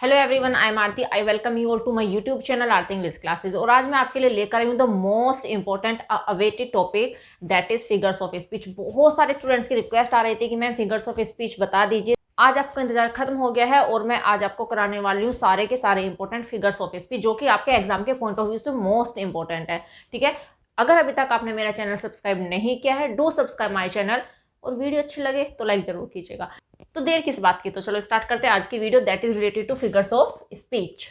Hello everyone, I am Aarti. I welcome you all to my YouTube channel Aarti English classes. और आज मैं आपके लिए लेकर आई हूँ the most important awaited topic, that is figures of speech. बहुत सारे स्टूडेंट्स की रिक्वेस्ट आ रही थी कि मैम फिगर्स ऑफ स्पीच बता दीजिए। आज आपका इंतजार खत्म हो गया है और मैं आज आपको कराने वाली हूँ सारे के सारे इंपॉर्टेंट फिगर्स ऑफ स्पीच, जो कि आपके एग्जाम के पॉइंट ऑफ व्यू से मोस्ट इंपॉर्टेंट है। ठीक है, अगर अभी तक आपने मेरा चैनल सब्सक्राइब नहीं किया है, डू सब्सक्राइब माई चैनल। और वीडियो अच्छी लगे तो लाइक जरूर कीजिएगा। तो देर किस बात की, तो चलो स्टार्ट करते हैं आज की video, that is related two figures of speech.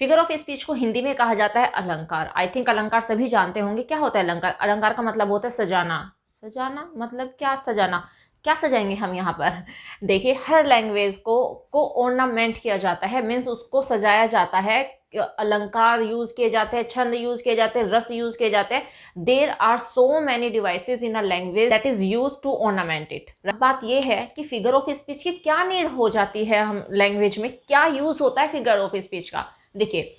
Figure of speech को हिंदी में कहा जाता है अलंकार। आई थिंक अलंकार सभी जानते होंगे। क्या होता है अलंकार? अलंकार का मतलब होता है सजाना। सजाना मतलब क्या? सजाना क्या सजाएंगे हम यहाँ पर? देखिए, हर लैंग्वेज को ऑर्नामेंट किया जाता है, मीन्स उसको सजाया जाता है। अलंकार यूज किए जाते हैं, छंद यूज किए जाते हैं, रस यूज किए जाते हैं। There are so many devices in a language that is use to ornament it. बात यह है कि फिगर ऑफ स्पीच की क्या नीड हो जाती है, हम लैंग्वेज में क्या यूज होता है फिगर ऑफ स्पीच का। देखिए,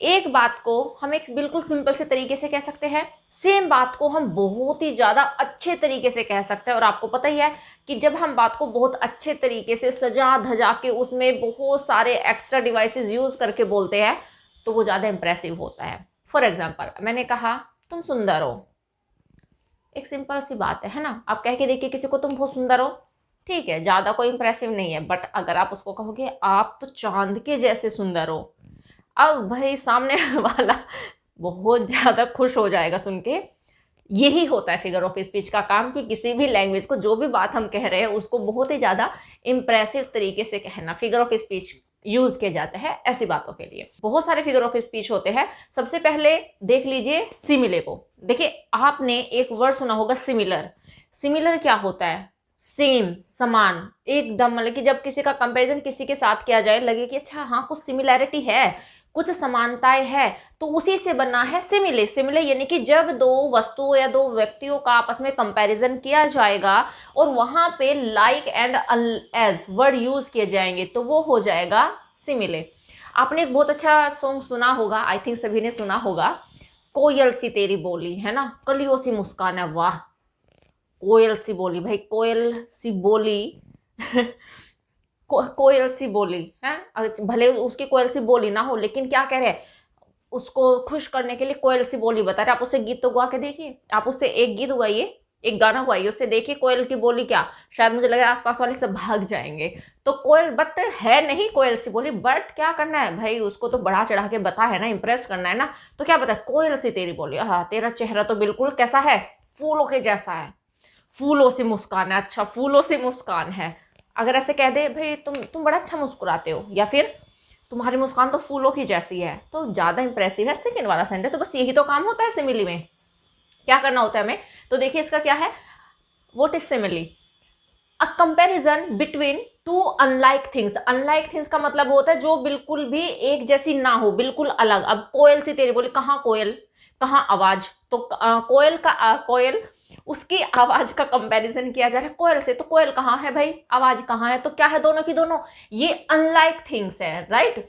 एक बात को हम एक बिल्कुल सिंपल से तरीके से कह सकते हैं, सेम बात को हम बहुत ही ज्यादा अच्छे तरीके से कह सकते हैं। और आपको पता ही है कि जब हम बात को बहुत अच्छे तरीके से सजा धजा के उसमें बहुत सारे एक्स्ट्रा डिवाइसेस यूज करके बोलते हैं तो वो ज्यादा इंप्रेसिव होता है। फॉर एग्जाम्पल, मैंने कहा तुम सुंदर हो। एक सिंपल सी बात है ना? आप कह के देखिए किसी को तुम बहुत सुंदर हो, ठीक है, ज्यादा कोई इंप्रेसिव नहीं है। बट अगर आप उसको कहोगे आप तो चांद के जैसे सुंदर हो, अब भाई सामने वाला बहुत ज्यादा खुश हो जाएगा सुन के। यही होता है फिगर ऑफ स्पीच का काम, कि किसी भी लैंग्वेज को जो भी बात हम कह रहे हैं उसको बहुत ही ज्यादा इंप्रेसिव तरीके से कहना। फिगर ऑफ स्पीच यूज किया जाता है ऐसी बातों के लिए। बहुत सारे फिगर ऑफ स्पीच होते हैं। सबसे पहले देख लीजिए सिमिले को। देखिए, आपने एक वर्ड सुना होगा सिमिलर। सिमिलर क्या होता है? सेम, समान, एकदम। मतलब कि जब किसी का कंपैरिजन किसी के साथ किया जाए, लगे कि अच्छा हाँ कुछ सिमिलैरिटी है, कुछ समानताएं है, तो उसी से बना है सिमिले। सिमिले यानी कि जब दो वस्तु या दो व्यक्तियों का आपस में कंपैरिजन किया जाएगा और वहां पे like and as word use किए जाएंगे तो वो हो जाएगा सिमिले। आपने एक बहुत अच्छा सॉन्ग सुना होगा, आई थिंक सभी ने सुना होगा, कोयल सी तेरी बोली, है ना, कलियों सी मुस्कान है। वाह, कोयल सी बोली, भाई कोयल सी बोली कोयल सी बोली है, भले उसकी कोयल सी बोली ना हो, लेकिन क्या कह रहे हैं, उसको खुश करने के लिए कोयल सी बोली बता रहे। आप उससे गीत तो गा के देखिए, आप उससे एक गीत गाइए, एक गाना गाइए, उससे देखिए कोयल की बोली क्या। शायद मुझे लग रहा है आसपास वाले सब भाग जाएंगे। तो कोयल बट है नहीं कोयल सी बोली, बट क्या करना है भाई, उसको तो बढ़ा चढ़ा के बता है ना, इंप्रेस करना है ना। तो क्या बता, कोयल सी तेरी बोली, हाँ तेरा चेहरा तो बिल्कुल कैसा है, फूलों के जैसा है, फूलों से मुस्कान है। अच्छा, फूलों से मुस्कान है। अगर ऐसे कह दे भाई तुम बड़ा अच्छा मुस्कुराते हो, या फिर तुम्हारी मुस्कान तो फूलों की जैसी है, तो ज्यादा इंप्रेसिव है सेकंड वाला सेंटेंस। तो बस यही तो काम होता है सिमिली में। क्या करना होता है हमें? तो देखिए इसका क्या है, what is simile? A comparison between two unlike things. Unlike things का मतलब होता है जो बिल्कुल भी एक जैसी ना हो, बिल्कुल अलग। अब कोयल सी तेरी बोली, कहाँ कोयल, कहाँ आवाज? तो कोयल का कोयल, उसकी आवाज का कंपैरिजन किया जा रहा है कोयल से, तो कोयल कहाँ है भाई, आवाज कहाँ है? तो क्या है, दोनों की दोनों ये अनलाइक थिंग्स है, राइट,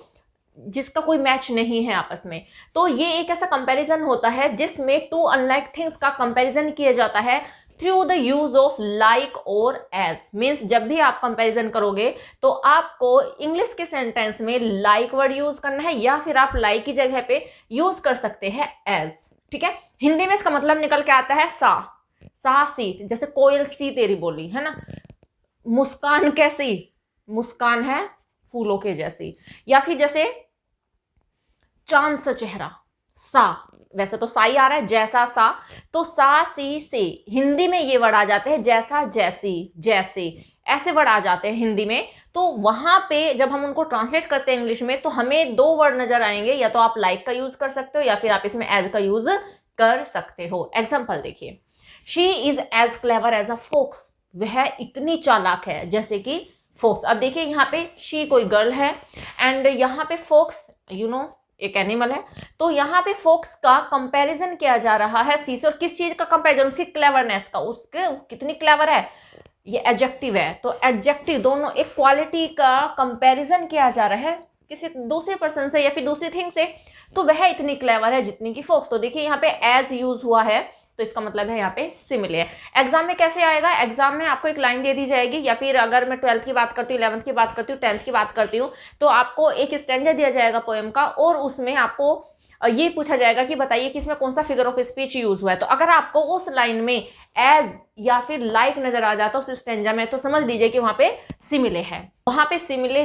जिसका कोई मैच नहीं है आपस में। तो ये एक ऐसा कंपैरिजन होता है जिसमें टू अनलाइक थिंग्स का कंपैरिजन किया जाता है through the use of like और एज। मीन्स जब भी आप कंपैरिजन करोगे तो आपको इंग्लिश के सेंटेंस में लाइक वर्ड यूज करना है, या फिर आप लाइक की जगह पे यूज कर सकते हैं एज। ठीक है, हिंदी में इसका मतलब निकल के आता है सा, सा सी। जैसे कोयल सी तेरी बोली, है ना, मुस्कान कैसी, मुस्कान है फूलों के जैसी। या फिर जैसे चांद सा चेहरा, सा, वैसे तो सा ही आ रहा है, जैसा सा, तो सा सी से हिंदी में ये वर्ड आ जाते हैं जैसा जैसी जैसे, ऐसे वर्ड आ जाते हैं हिंदी में। तो वहां पे जब हम उनको ट्रांसलेट करते हैं इंग्लिश में तो हमें दो वर्ड नजर आएंगे, या तो आप लाइक का यूज कर सकते हो या फिर आप इसमें एज का यूज कर सकते हो। एग्जाम्पल देखिए, she is as clever as a fox. वह इतनी चालाक है जैसे कि फोक्स। अब देखिए यहाँ पे शी कोई गर्ल है एंड यहाँ पे फोक्स एक एनिमल है। तो यहाँ पे फोक्स का कंपैरिजन किया जा रहा है सी से। और किस चीज का कंपैरिजन? उसकी क्लेवरनेस का, उसके कितनी क्लेवर है, ये एडजेक्टिव है। तो एडजेक्टिव दोनों एक क्वालिटी का कंपैरिजन किया जा रहा है किसी दूसरे पर्सन से या फिर दूसरी थिंग से। तो वह इतनी क्लेवर है जितनी की फोक्स। तो देखिए यहाँ पे एज यूज हुआ है, तो इसका मतलब है यहाँ पे सिमिले है। एग्जाम में कैसे आएगा, एग्जाम में आपको एक लाइन दे दी जाएगी, या फिर अगर मैं 12th की बात करती हूँ, 11th की बात करती हूँ, 10th की बात करती हूँ, तो आपको एक स्टैंजा दिया जाएगा पोएम का, और उसमें आपको ये पूछा जाएगा कि बताइए कि इसमें कौन सा फिगर ऑफ स्पीच यूज हुआ है। तो अगर आपको उस लाइन में एज या फिर लाइक नजर आ जाता है उस स्टैंजा में, तो समझ लीजिए कि वहां पे सिमिले है, वहां पे सिमिले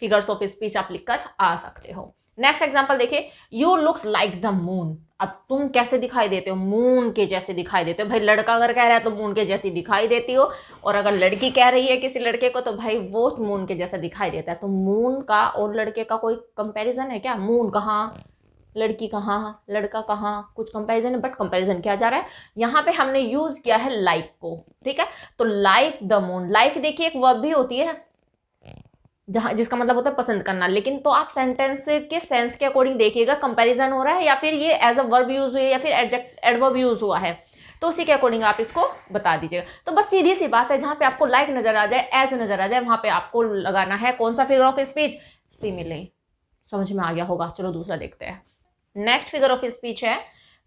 फिगर्स ऑफ स्पीच आप लिखकर आ सकते हो। नेक्स्ट एग्जांपल देखिए, you looks like the moon. अब तुम कैसे दिखाई देते हो, मून के जैसे दिखाई देते हो। भाई लड़का अगर कह रहा है तो मून के जैसी दिखाई देती हो, और अगर लड़की कह रही है किसी लड़के को तो भाई वो मून के जैसा दिखाई देता है। तो मून का और लड़के का कोई कंपैरिजन है क्या, मून कहाँ, लड़की कहाँ, लड़का कहाँ, कुछ कंपैरिजन है, बट कंपैरिजन किया जा रहा है। यहाँ पे हमने यूज किया है लाइक को, ठीक है। तो लाइक द मून, लाइक देखिए एक वर्ब भी होती है जहां जिसका मतलब होता है पसंद करना, लेकिन तो आप सेंटेंस के सेंस के अकॉर्डिंग देखिएगा कंपैरिजन हो रहा है या फिर ये एज अ वर्ब यूज हुई है या फिर एडवर्ब यूज हुआ है, तो उसी के अकॉर्डिंग आप इसको बता दीजिएगा। तो बस सीधी सी बात है, जहां पे आपको लाइक नजर आ जाए, एज नजर आ जाए, वहां पे आपको लगाना है कौन सा फिगर ऑफ स्पीच, सिमिले। समझ में आ गया होगा। चलो दूसरा देखते हैं। नेक्स्ट फिगर ऑफ स्पीच है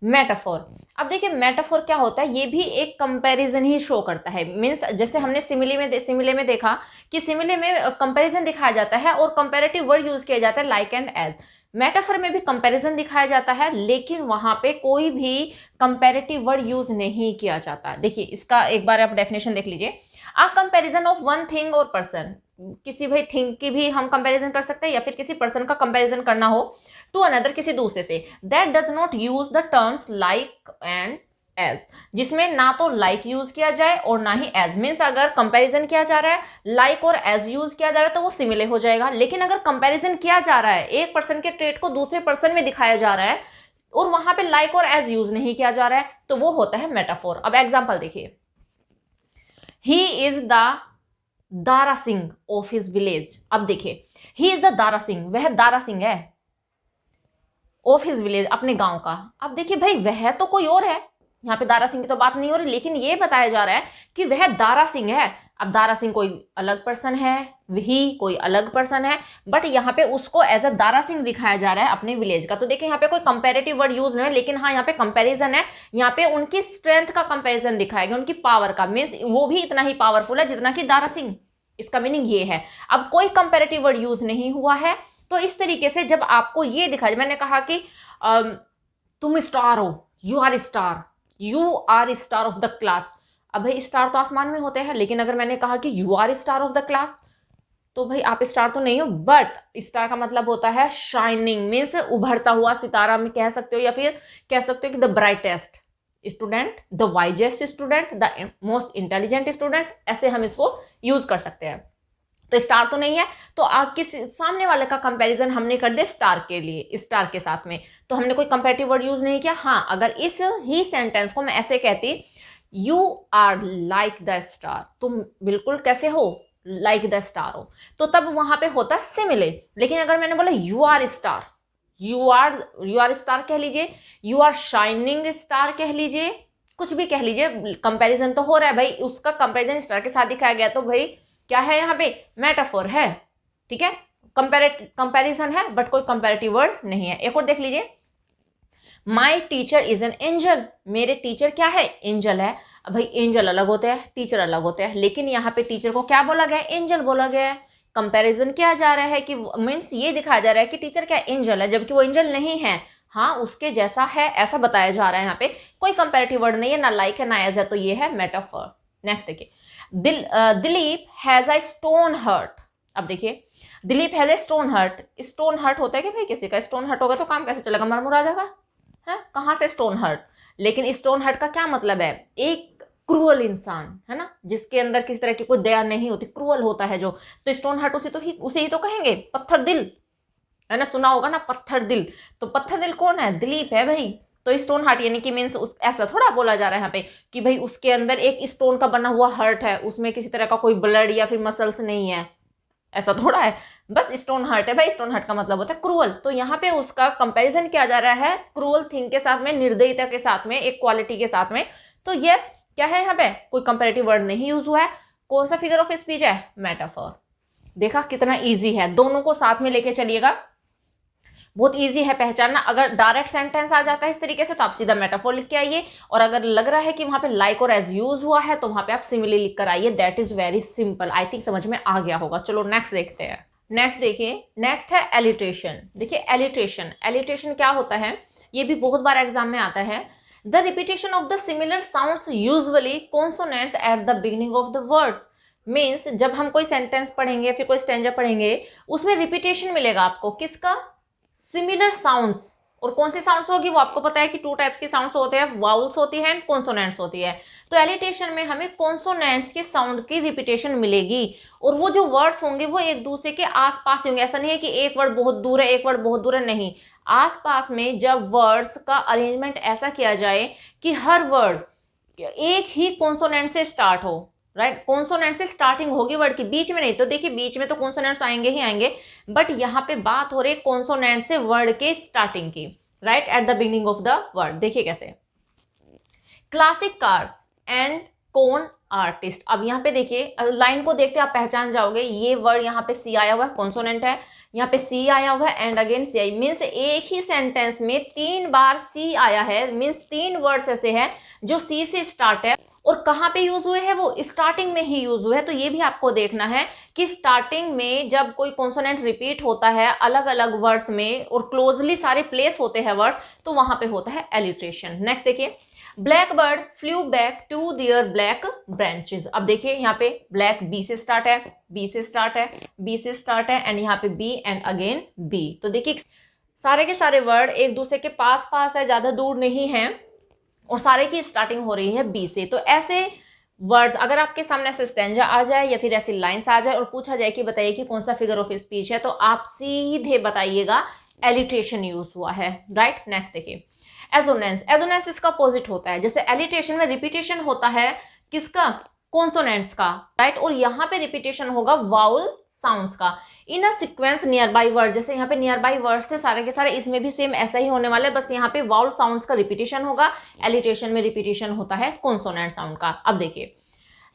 मेटाफोर। अब देखिए मेटाफोर क्या होता है, ये भी एक कंपैरिजन ही शो करता है। मींस जैसे हमने सिमिले में देखा कि सिमिले में कंपैरिजन दिखाया जाता है और कंपैरेटिव वर्ड यूज किया जाता है लाइक एंड एज। मेटाफोर में भी कंपैरिजन दिखाया जाता है, लेकिन वहां पे कोई भी कंपैरेटिव वर्ड यूज नहीं किया जाता। देखिए इसका एक बार आप डेफिनेशन देख लीजिए। A comparison of one thing और पर्सन, किसी भाई थिंग की भी हम कंपैरिजन कर सकते हैं या फिर किसी पर्सन का कंपैरिजन करना हो टू अनदर, किसी दूसरे से, that does not use the terms like and as, जिसमें ना तो लाइक यूज किया जाए और ना ही एज। मीन्स अगर कंपैरिजन किया जा रहा है, लाइक और एज यूज किया जा रहा है तो वो सिमिले हो जाएगा, लेकिन अगर कंपैरिजन किया जा रहा है, एक पर्सन के ट्रेट को दूसरे पर्सन में दिखाया जा रहा है और वहां पे लाइक और एज यूज नहीं किया जा रहा है, तो वो होता है मेटाफोर। अब एग्जाम्पल देखिए, he is the Dara Singh of his village. अब देखिए he is the Dara Singh, वह दारा सिंह है, ऑफ हिज विलेज, अपने गांव का। अब देखिए भाई वह तो कोई और है, यहाँ पे दारा सिंह की तो बात नहीं हो रही, लेकिन ये बताया जा रहा है कि वह दारा सिंह है। अब दारा सिंह कोई अलग पर्सन है, वही कोई अलग पर्सन है, बट यहाँ पे उसको एज अ दारा सिंह दिखाया जा रहा है अपने विलेज का। तो देखिए यहाँ पे कोई कंपैरेटिव वर्ड यूज नहीं है, लेकिन हाँ यहाँ पे कंपैरिजन है। यहाँ पे उनकी स्ट्रेंथ का कंपैरिजन दिखाया गया, उनकी पावर का। मीन्स वो भी इतना ही पावरफुल है जितना कि दारा सिंह, इसका मीनिंग ये है। अब कोई कंपैरेटिव वर्ड यूज नहीं हुआ है, तो इस तरीके से जब आपको ये दिखाया, मैंने कहा कि तुम स्टार हो, you are star, you are star of the class. अब भाई स्टार तो आसमान में होते हैं, लेकिन अगर मैंने कहा कि you are star of the class, तो भाई आप स्टार तो नहीं हो, बट स्टार का मतलब होता है शाइनिंग, मीन्स उभरता हुआ सितारा में कह सकते हो, या फिर कह सकते हो कि the brightest student, the wisest student, the most intelligent student, ऐसे हम इसको यूज कर सकते हैं। तो स्टार तो नहीं है, तो किस सामने वाले का कंपैरिजन हमने कर दिया स्टार के लिए, स्टार के साथ में, तो हमने कोई कंपैरेटिव वर्ड यूज नहीं किया। हाँ अगर इस ही सेंटेंस को मैं ऐसे कहती, you are like the star, तुम बिल्कुल कैसे हो, लाइक द स्टार हो, तो तब वहां पे होता सिमिले। लेकिन अगर मैंने बोला you are star, you are star कह लीजिए, यू आर शाइनिंग स्टार कह लीजिए, कुछ भी कह लीजिए, कंपैरिजन तो हो रहा है भाई, उसका कंपैरिजन स्टार के साथ दिखाया गया, तो भाई क्या है यहाँ पे, मेटाफोर है, ठीक है। कंपैरिजन है बट कोई कंपैरेटिव वर्ड नहीं है। एक और देख लीजिए, my teacher is an angel, मेरे टीचर क्या है, एंजल है। अब भाई एंजल अलग होते हैं, टीचर अलग होते हैं, लेकिन यहाँ पे टीचर को क्या बोला गया, एंजल बोला गया है। कंपैरिजन किया जा रहा है कि मीन्स ये दिखाया जा रहा है कि टीचर क्या एंजल है, जबकि वो एंजल नहीं है, हाँ उसके जैसा है, ऐसा बताया जा रहा है। यहाँ पे कोई कंपैरेटिव वर्ड नहीं है, ना लाइक है ना एज है, तो ये है मेटाफोर। नेक्स्ट देखिए, Dilip has a stone heart. अब देखिए Dilip has a stone heart, stone heart होता है कि भाई किसी का स्टोन हर्ट होगा तो काम कैसे चलेगा, मरमुरा जाएगा, है कहाँ से स्टोन हर्ट। लेकिन स्टोन हर्ट का क्या मतलब है, एक क्रूअल इंसान है ना, जिसके अंदर किसी तरह की कोई दया नहीं होती, क्रूअल होता है जो, तो स्टोन हर्ट उसे ही तो कहेंगे, पत्थर दिल है ना, सुना होगा ना पत्थर दिल। तो पत्थर दिल कौन है, दिलीप है भाई। तो स्टोन हार्ट यानी कि मीन्स उस ऐसा थोड़ा बोला जा रहा है यहाँ पे कि भाई उसके अंदर एक स्टोन का बना हुआ हर्ट है, उसमें किसी तरह का कोई ब्लड या फिर मसल्स नहीं है, ऐसा थोड़ा है, बस स्टोन हार्ट है भाई। स्टोन हार्ट का मतलब होता है क्रूअल, तो यहाँ पे उसका कंपैरिजन किया जा रहा है क्रूअल थिंग के साथ में, निर्दयता के साथ में, एक क्वालिटी के साथ में। तो यस क्या है, यहाँ पे कोई कंपैरेटिव वर्ड नहीं यूज हुआ है। कौन सा फिगर ऑफ स्पीच है, मेटाफोर। देखा कितना ईजी है, दोनों को साथ में लेके चलिएगा। बहुत ईजी है पहचानना। अगर डायरेक्ट सेंटेंस आ जाता है इस तरीके से तो आप सीधा मेटाफोर लिख के आइए, और अगर लग रहा है कि वहां पे लाइक और एज यूज हुआ है तो वहां पे आप सिमिली लिख कर आइए। That is very simple. I think समझ में आ गया होगा। चलो नेक्स्ट देखते हैं। नेक्स्ट देखिए, नेक्स्ट है एलिट्रेशन। देखिए एलिट्रेशन, एलिट्रेशन क्या होता है, ये भी बहुत बार एग्जाम में आता है। The repetition of the similar sounds usually consonants at the beginning of the words. Means जब हम कोई सेंटेंस पढ़ेंगे, फिर कोई स्टैंजा पढ़ेंगे, उसमें रिपीटेशन मिलेगा आपको, किसका, सिमिलर साउंड्स। और कौन सी साउंड्स होगी वो आपको पता है कि टू टाइप्स की साउंड्स होते हैं, वाउल्स होती है एंड कॉन्सोनेंट्स होती है। तो एलिटेशन में हमें कॉन्सोनेंट्स के साउंड की रिपीटेशन मिलेगी, और वो जो वर्ड्स होंगे वो एक दूसरे के आसपास होंगे। ऐसा नहीं है कि एक वर्ड बहुत दूर है, एक वर्ड बहुत दूर है, नहीं, आसपास में जब वर्ड्स का अरेंजमेंट ऐसा किया जाए कि हर वर्ड एक ही कॉन्सोनेंट से स्टार्ट हो, राइट, कॉन्सोनेंट से स्टार्टिंग होगी वर्ड की, बीच में नहीं। तो देखिए बीच में तो कॉन्सोनेंट्स आएंगे ही आएंगे, बट यहाँ पे बात हो रही है कॉन्सोनेंट से वर्ड के स्टार्टिंग की, right, at the beginning of the word. देखिए कैसे, क्लासिक कार्स एंड कौन आर्टिस्ट। अब यहाँ पे देखिए लाइन को देखते आप पहचान जाओगे, ये वर्ड यहाँ पे सी आया हुआ है, कॉन्सोनेंट है, यहाँ पे सी आया हुआ है एंड अगेन सी आई। मीन्स एक ही सेंटेंस में 3 बार सी आया है, मीन्स 3 वर्ड्स ऐसे हैं जो सी से स्टार्ट है, और कहाँ पे यूज हुए हैं, वो स्टार्टिंग में ही यूज हुए हैं। तो ये भी आपको देखना है कि स्टार्टिंग में जब कोई कॉन्सोनेंट रिपीट होता है अलग अलग वर्ड्स में और क्लोजली सारे प्लेस होते हैं वर्ड्स, तो वहां पे होता है एलिट्रेशन। नेक्स्ट देखिए, black bird flew back to their black branches. अब देखिए यहाँ पे ब्लैक बी से स्टार्ट है, बी से स्टार्ट है, बी से स्टार्ट है, एंड यहाँ पे बी एंड अगेन बी। तो देखिए सारे के सारे वर्ड एक दूसरे के पास पास है, ज्यादा दूर नहीं है, और सारे की स्टार्टिंग हो रही है बी से। तो ऐसे वर्ड्स अगर आपके सामने ऐसे स्टैंजा आ जाए या फिर ऐसी लाइंस आ जाए और पूछा जाए कि बताइए कि कौन सा फिगर ऑफ स्पीच है, तो आप सीधे बताइएगा एलिट्रेशन यूज हुआ है, राइट। नेक्स्ट देखिए, एजोनेंस। एजोनेंस इसका अपोजिट होता है। जैसे एलिट्रेशन में रिपीटेशन होता है किसका, कॉन्सोनेंट्स का, राइट, और यहाँ पे रिपीटेशन होगा वाउल साउंड्स का in a sequence near by word. जैसे यहाँ पे नियर बाई वर्ड्स थे सारे के सारे, इसमें भी सेम ऐसा ही होने वाला है, बस यहाँ पे वाउल साउंड्स का रिपीटेशन होगा, एलिट्रेशन में रिपीटेशन होता है कॉन्सोनेंट साउंड का। अब देखिए,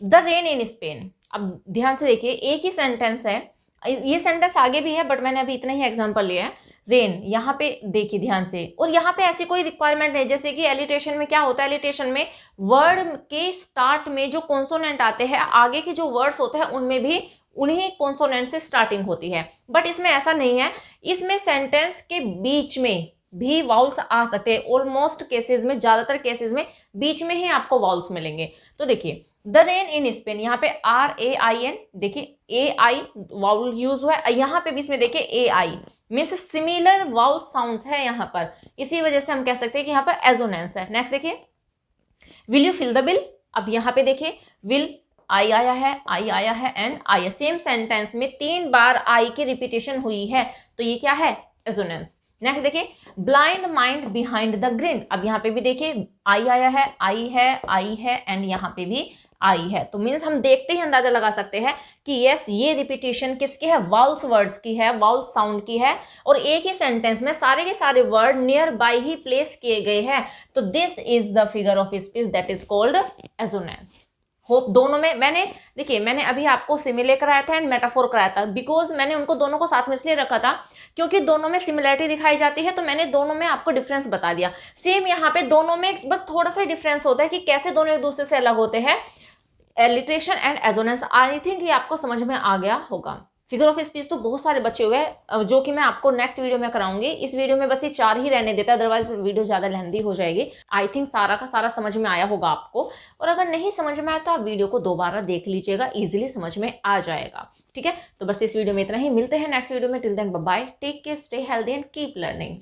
द रेन इन स्पेन। अब ध्यान से देखिए, एक ही सेंटेंस है, ये सेंटेंस आगे भी है बट मैंने अभी इतना ही एग्जांपल लिया है। रेन, यहाँ पे देखिए ध्यान से, और यहाँ पे ऐसी कोई रिक्वायरमेंट नहीं। जैसे कि एलिट्रेशन में क्या होता है, एलिट्रेशन में वर्ड के स्टार्ट में जो कॉन्सोनेंट आते हैं, आगे के जो वर्ड्स होते हैं उनमें भी उन्हीं कॉन्सोनेंट से स्टार्टिंग होती है, बट इसमें ऐसा नहीं है। इसमें सेंटेंस के बीच में भी वाउल्स आ सकते हैं। ऑलमोस्ट केसेस में, ज्यादातर केसेस में बीच में ही आपको वाउल्स मिलेंगे। तो देखिए, द रेन इन स्पेन, यहाँ पे RAIN, देखिए AI वाउल यूज हुआ है, यहाँ पे भी इसमें देखिए AI means similar vowel sounds है यहाँ पर, इसी वजह से हम कह सकते हैं कि यहाँ पर एजोनेंस है। नेक्स्ट देखिए, will you fill the bill. अब यहाँ पे देखिए विल आई आया है, आई आया है एंड आई, सेम सेंटेंस में 3 बार आई की रिपीटेशन हुई है, तो ये क्या है, एजोनेंस। नेक्स्ट देखिए, blind mind behind the green. अब यहाँ पे भी देखिए आई आया है, आई है एंड यहाँ पे भी आई है। तो मीन्स हम देखते ही अंदाजा लगा सकते हैं कि यस ये रिपीटेशन किसकी है, वाउल्स वर्ड्स की है, वाउल साउंड की है, और एक ही सेंटेंस में सारे के सारे word near by he place किए गए हैं। तो this is the figure of speech that is called assonance. Hope दोनों में मैंने देखिए, मैंने अभी आपको सिमिले कराया था एंड मेटाफोर कराया था, बिकॉज मैंने उनको दोनों को साथ में इसलिए रखा था क्योंकि दोनों में सिमिलरिटी दिखाई जाती है, तो मैंने दोनों में आपको डिफरेंस बता दिया। सेम यहाँ पे दोनों में बस थोड़ा सा डिफरेंस होता है कि कैसे दोनों एक दूसरे से अलग होते हैं, alliteration and assonance. I think ये आपको समझ में आ गया होगा। फिगर ऑफ स्पीच तो बहुत सारे बचे हुए हैं जो कि मैं आपको नेक्स्ट वीडियो में कराऊंगी। इस वीडियो में बस ये 4 ही रहने देता, अदरवाइज वीडियो ज्यादा लेंथी हो जाएगी। आई थिंक सारा का सारा समझ में आया होगा आपको, और अगर नहीं समझ में आया तो आप वीडियो को दोबारा देख लीजिएगा, इजिली समझ में आ जाएगा। ठीक है, तो बस इस वीडियो में इतना ही, मिलते हैं नेक्स्ट वीडियो में। Till then bye bye, take care, stay healthy and keep learning.